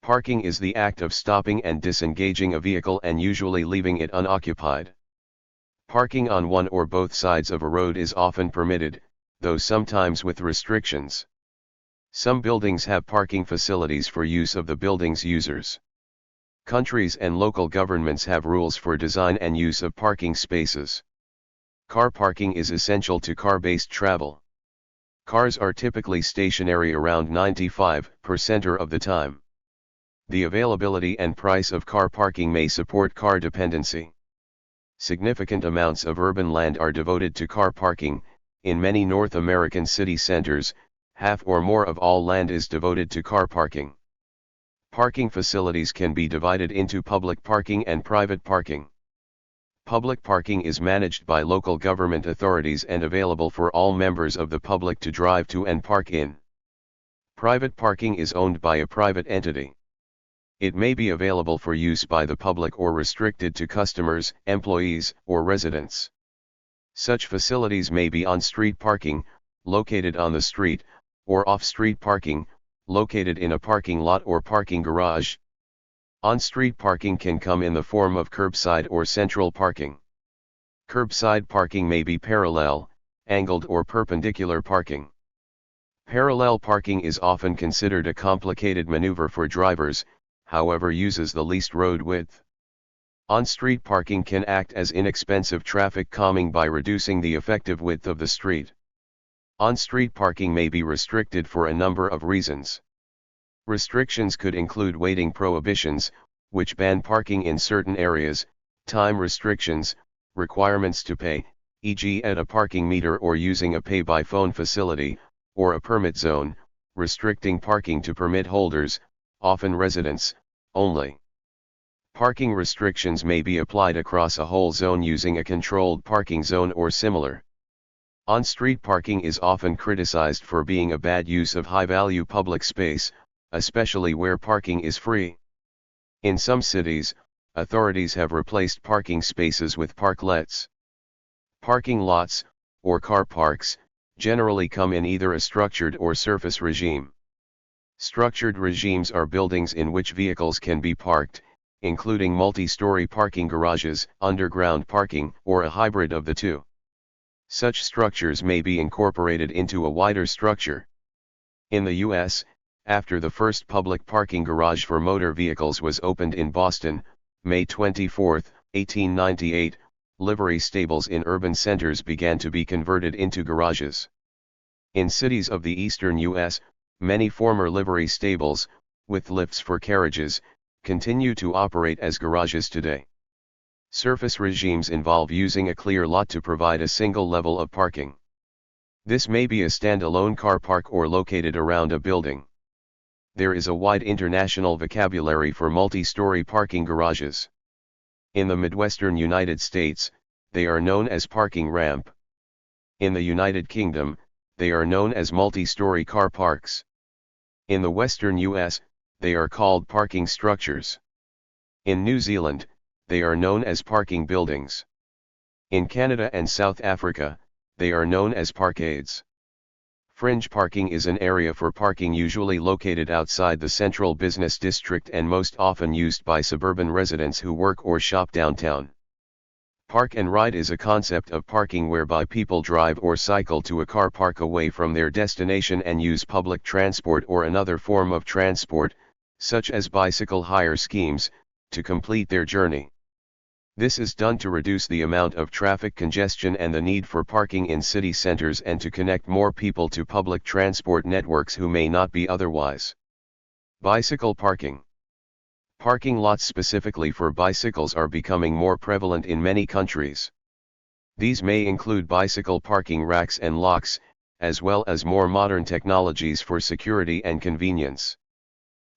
Parking is the act of stopping and disengaging a vehicle and usually leaving it unoccupied. Parking on one or both sides of a road is often permitted, though sometimes with restrictions. Some buildings have parking facilities for use of the building's users. Countries and local governments have rules for design and use of parking spaces. Car parking is essential to car-based travel. Cars are typically stationary around 95% of the time. The availability and price of car parking may support car dependency. Significant amounts of urban land are devoted to car parking. In many North American city centers, half or more of all land is devoted to car parking. Parking facilities can be divided into public parking and private parking. Public parking is managed by local government authorities and available for all members of the public to drive to and park in. Private parking is owned by a private entity. It may be available for use by the public or restricted to customers, employees, or residents. Such facilities may be on-street parking, located on the street, or off-street parking, located in a parking lot or parking garage. On-street parking can come in the form of curbside or central parking. Curbside parking may be parallel, angled or perpendicular parking. Parallel parking is often considered a complicated maneuver for drivers, however uses the least road width. On-street parking can act as inexpensive traffic calming by reducing the effective width of the street. On-street parking may be restricted for a number of reasons. Restrictions could include weighting prohibitions, which ban parking in certain areas, time restrictions, requirements to pay, e.g. at a parking meter or using a pay-by-phone facility, or a permit zone, restricting parking to permit holders, often residents, only. Parking restrictions may be applied across a whole zone using a controlled parking zone or similar. On-street parking is often criticized for being a bad use of high-value public space, especially where parking is free. In some cities, authorities have replaced parking spaces with parklets. Parking lots, or car parks, generally come in either a structured or surface regime. Structured regimes are buildings in which vehicles can be parked, including multi-story parking garages, underground parking, or a hybrid of the two. Such structures may be incorporated into a wider structure. In the U.S., after the first public parking garage for motor vehicles was opened in Boston, May 24, 1898, livery stables in urban centers began to be converted into garages. In cities of the eastern U.S., many former livery stables, with lifts for carriages, continue to operate as garages today. Surface regimes involve using a clear lot to provide a single level of parking. This may be a standalone car park or located around a building. There is a wide international vocabulary for multi-story parking garages. In the Midwestern United States, they are known as parking ramp. In the United Kingdom, they are known as multi-story car parks. In the Western US, they are called parking structures. In New Zealand, they are known as parking buildings. In Canada and South Africa, they are known as parkades. Fringe parking is an area for parking usually located outside the central business district and most often used by suburban residents who work or shop downtown. Park and ride is a concept of parking whereby people drive or cycle to a car park away from their destination and use public transport or another form of transport, such as bicycle hire schemes, to complete their journey. This is done to reduce the amount of traffic congestion and the need for parking in city centers and to connect more people to public transport networks who may not be otherwise. Bicycle parking. Parking lots specifically for bicycles are becoming more prevalent in many countries. These may include bicycle parking racks and locks, as well as more modern technologies for security and convenience.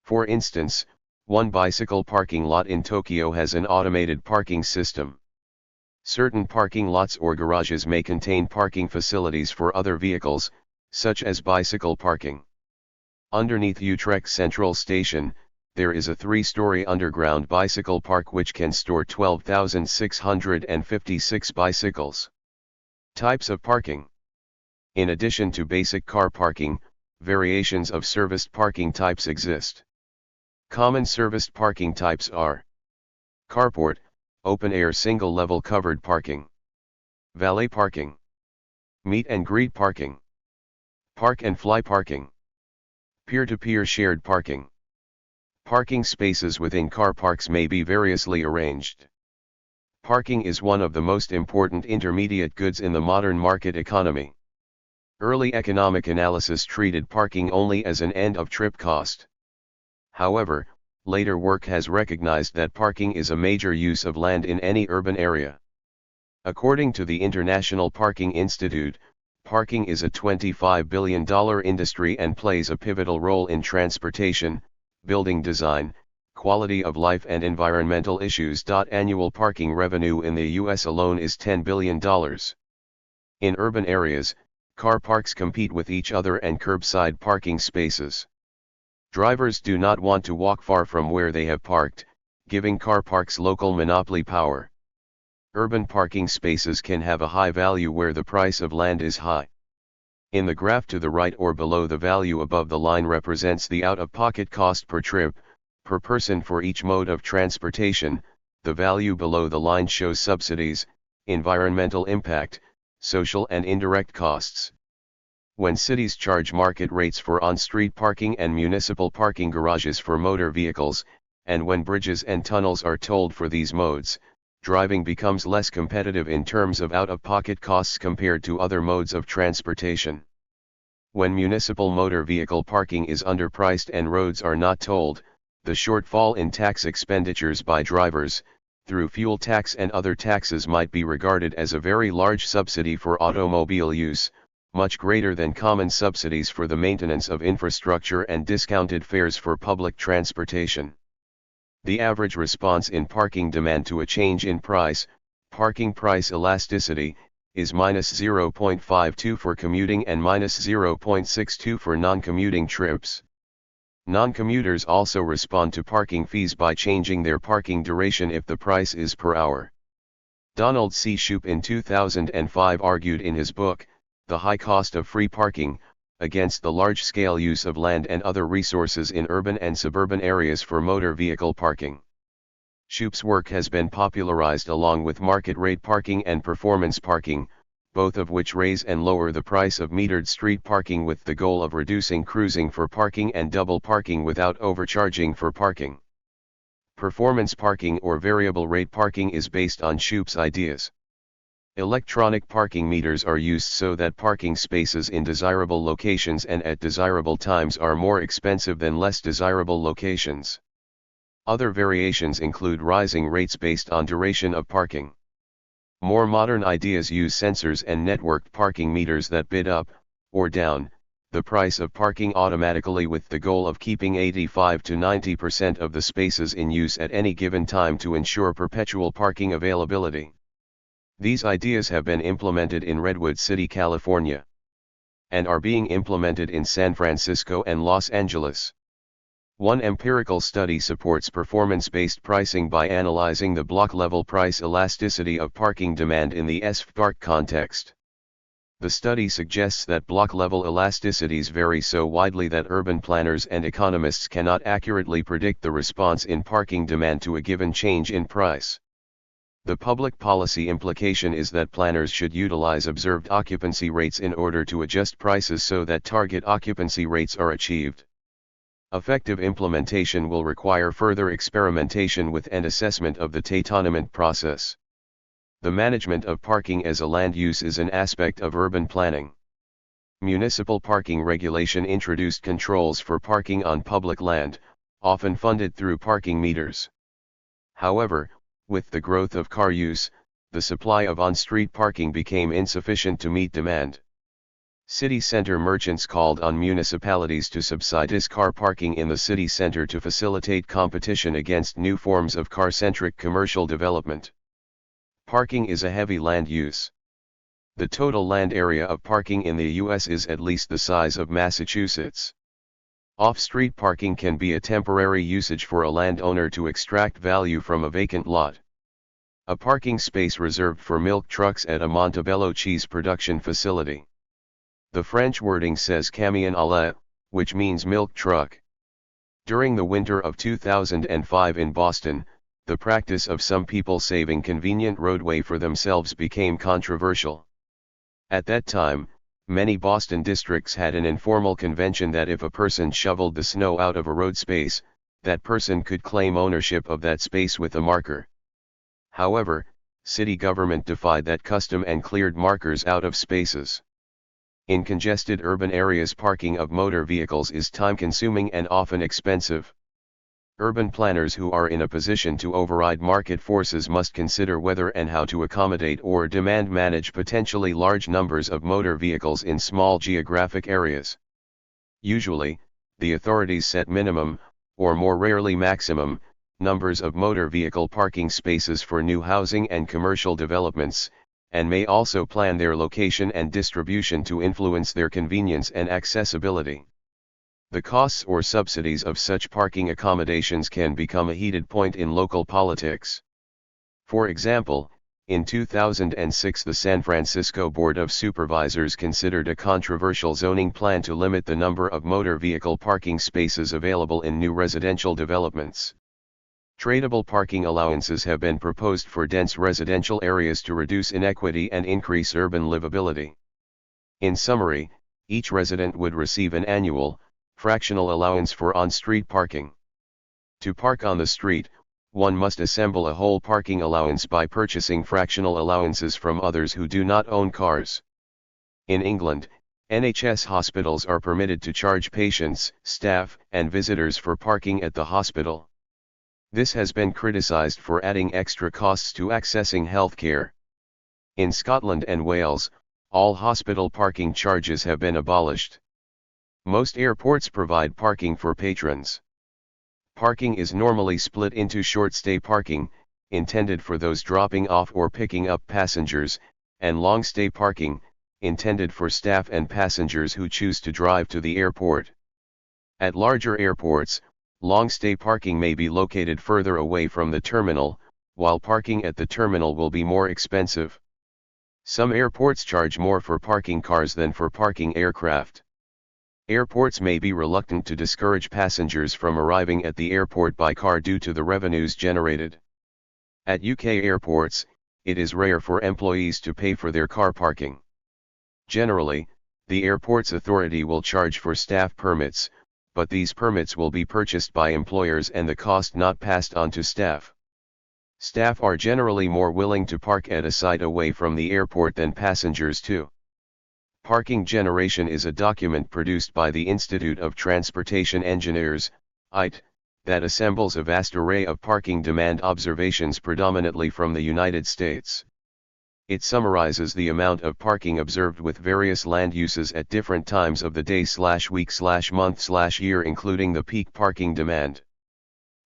For instance, one bicycle parking lot in Tokyo has an automated parking system. Certain parking lots or garages may contain parking facilities for other vehicles, such as bicycle parking. Underneath Utrecht Central Station, there is a 3-story underground bicycle park which can store 12,656 bicycles. Types of parking. In addition to basic car parking, variations of serviced parking types exist. Common serviced parking types are carport, open-air single-level covered parking, valet parking, meet and greet parking, park and fly parking, peer-to-peer shared parking. Parking spaces within car parks may be variously arranged. Parking is one of the most important intermediate goods in the modern market economy. Early economic analysis treated parking only as an end-of-trip cost. However, later work has recognized that parking is a major use of land in any urban area. According to the International Parking Institute, parking is a $25 billion industry and plays a pivotal role in transportation, building design, quality of life and environmental issues. Annual parking revenue in the U.S. alone is $10 billion. In urban areas, car parks compete with each other and curbside parking spaces. Drivers do not want to walk far from where they have parked, giving car parks local monopoly power. Urban parking spaces can have a high value where the price of land is high. In the graph to the right or below, the value above the line represents the out-of-pocket cost per trip, per person for each mode of transportation. The value below the line shows subsidies, environmental impact, social and indirect costs. When cities charge market rates for on-street parking and municipal parking garages for motor vehicles, and when bridges and tunnels are tolled for these modes, driving becomes less competitive in terms of out-of-pocket costs compared to other modes of transportation. When municipal motor vehicle parking is underpriced and roads are not tolled, the shortfall in tax expenditures by drivers, through fuel tax and other taxes, might be regarded as a very large subsidy for automobile use, much greater than common subsidies for the maintenance of infrastructure and discounted fares for public transportation. The average response in parking demand to a change in price, parking price elasticity, is -0.52 for commuting and -0.62 for non-commuting trips. Non-commuters also respond to parking fees by changing their parking duration if the price is per hour. Donald C. Shoup in 2005 argued in his book, The High Cost of Free Parking, against the large-scale use of land and other resources in urban and suburban areas for motor vehicle parking. Shoup's work has been popularized along with market rate parking and performance parking, both of which raise and lower the price of metered street parking with the goal of reducing cruising for parking and double parking without overcharging for parking. Performance parking or variable rate parking is based on Shoup's ideas. Electronic parking meters are used so that parking spaces in desirable locations and at desirable times are more expensive than less desirable locations. Other variations include rising rates based on duration of parking. More modern ideas use sensors and networked parking meters that bid up, or down, the price of parking automatically with the goal of keeping 85 to 90% of the spaces in use at any given time to ensure perpetual parking availability. These ideas have been implemented in Redwood City, California, and are being implemented in San Francisco and Los Angeles. One empirical study supports performance-based pricing by analyzing the block-level price elasticity of parking demand in the SFPARK context. The study suggests that block-level elasticities vary so widely that urban planners and economists cannot accurately predict the response in parking demand to a given change in price. The public policy implication is that planners should utilize observed occupancy rates in order to adjust prices so that target occupancy rates are achieved. Effective implementation will require further experimentation with and assessment of the Tatonement process. The management of parking as a land use is an aspect of urban planning. Municipal parking regulation introduced controls for parking on public land, often funded through parking meters. However, with the growth of car use, the supply of on-street parking became insufficient to meet demand. City center merchants called on municipalities to subsidize car parking in the city center to facilitate competition against new forms of car-centric commercial development. Parking is a heavy land use. The total land area of parking in the U.S. is at least the size of Massachusetts. Off-street parking can be a temporary usage for a landowner to extract value from a vacant lot. A parking space reserved for milk trucks at a Montebello cheese production facility. The French wording says camion à lait, which means milk truck. During the winter of 2005 in Boston, the practice of some people saving convenient roadway for themselves became controversial. At that time, many Boston districts had an informal convention that if a person shoveled the snow out of a road space, that person could claim ownership of that space with a marker. However, city government defied that custom and cleared markers out of spaces. In congested urban areas, parking of motor vehicles is time-consuming and often expensive. Urban planners who are in a position to override market forces must consider whether and how to accommodate or demand manage potentially large numbers of motor vehicles in small geographic areas. Usually, the authorities set minimum, or more rarely maximum, numbers of motor vehicle parking spaces for new housing and commercial developments, and may also plan their location and distribution to influence their convenience and accessibility. The costs or subsidies of such parking accommodations can become a heated point in local politics. For example, in 2006 the San Francisco Board of Supervisors considered a controversial zoning plan to limit the number of motor vehicle parking spaces available in new residential developments. Tradable parking allowances have been proposed for dense residential areas to reduce inequity and increase urban livability. In summary, each resident would receive an annual, fractional allowance for on-street parking. To park on the street, one must assemble a whole parking allowance by purchasing fractional allowances from others who do not own cars. In England, NHS hospitals are permitted to charge patients, staff, and visitors for parking at the hospital. This has been criticised for adding extra costs to accessing healthcare. In Scotland and Wales, all hospital parking charges have been abolished. Most airports provide parking for patrons. Parking is normally split into short-stay parking, intended for those dropping off or picking up passengers, and long-stay parking, intended for staff and passengers who choose to drive to the airport. At larger airports, long-stay parking may be located further away from the terminal, while parking at the terminal will be more expensive. Some airports charge more for parking cars than for parking aircraft. Airports may be reluctant to discourage passengers from arriving at the airport by car due to the revenues generated. At UK airports, it is rare for employees to pay for their car parking. Generally, the airport's authority will charge for staff permits, but these permits will be purchased by employers and the cost not passed on to staff. Staff are generally more willing to park at a site away from the airport than passengers too. Parking Generation is a document produced by the Institute of Transportation Engineers, IT, that assembles a vast array of parking demand observations predominantly from the United States. It summarizes the amount of parking observed with various land uses at different times of the day/week/month/year, including the peak parking demand.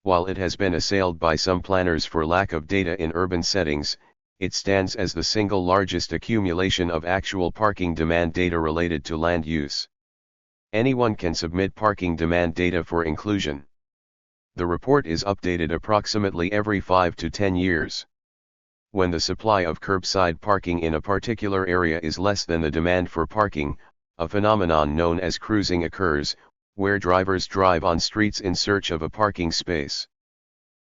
While it has been assailed by some planners for lack of data in urban settings, it stands as the single largest accumulation of actual parking demand data related to land use. Anyone can submit parking demand data for inclusion. The report is updated approximately every 5 to 10 years. When the supply of curbside parking in a particular area is less than the demand for parking, a phenomenon known as cruising occurs, where drivers drive on streets in search of a parking space.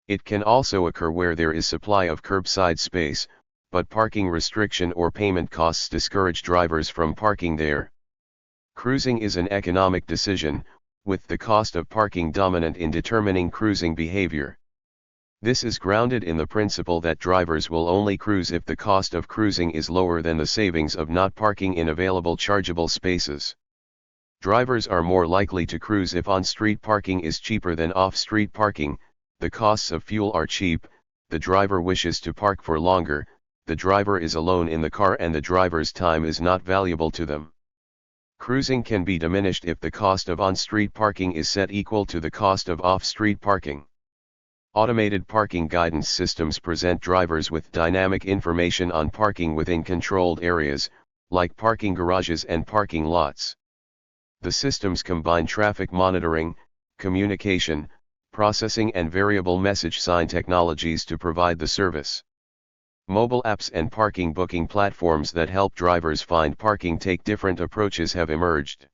It can also occur where there is supply of curbside space, but parking restriction or payment costs discourage drivers from parking there. Cruising is an economic decision, with the cost of parking dominant in determining cruising behavior. This is grounded in the principle that drivers will only cruise if the cost of cruising is lower than the savings of not parking in available chargeable spaces. Drivers are more likely to cruise if on-street parking is cheaper than off-street parking, the costs of fuel are cheap, the driver wishes to park for longer, the driver is alone in the car and the driver's time is not valuable to them. Cruising can be diminished if the cost of on-street parking is set equal to the cost of off-street parking. Automated parking guidance systems present drivers with dynamic information on parking within controlled areas, like parking garages and parking lots. The systems combine traffic monitoring, communication, processing and variable message sign technologies to provide the service. Mobile apps and parking booking platforms that help drivers find parking take different approaches have emerged.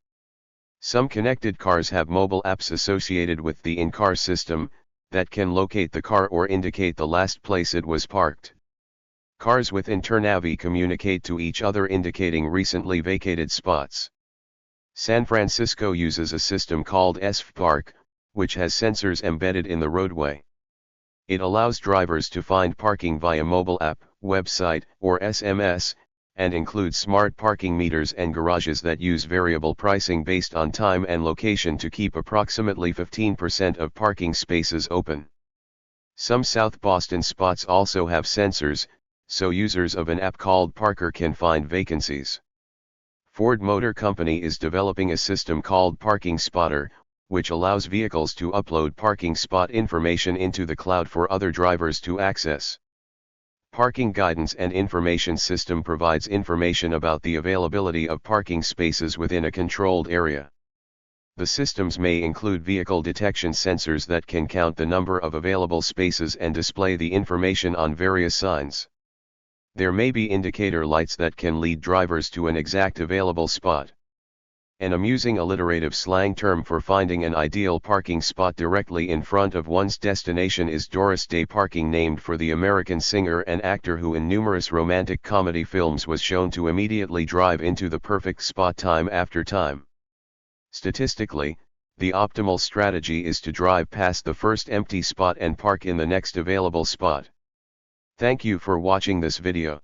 Some connected cars have mobile apps associated with the in-car system, that can locate the car or indicate the last place it was parked. Cars with InterNavi communicate to each other indicating recently vacated spots. San Francisco uses a system called SFPark, which has sensors embedded in the roadway. It allows drivers to find parking via mobile app, website, or SMS, and includes smart parking meters and garages that use variable pricing based on time and location to keep approximately 15% of parking spaces open. Some South Boston spots also have sensors, so users of an app called Parker can find vacancies. Ford Motor Company is developing a system called Parking Spotter, which allows vehicles to upload parking spot information into the cloud for other drivers to access. Parking Guidance and Information System provides information about the availability of parking spaces within a controlled area. The systems may include vehicle detection sensors that can count the number of available spaces and display the information on various signs. There may be indicator lights that can lead drivers to an exact available spot. An amusing alliterative slang term for finding an ideal parking spot directly in front of one's destination is Doris Day parking, named for the American singer and actor who in numerous romantic comedy films was shown to immediately drive into the perfect spot time after time. Statistically, the optimal strategy is to drive past the first empty spot and park in the next available spot. Thank you for watching this video.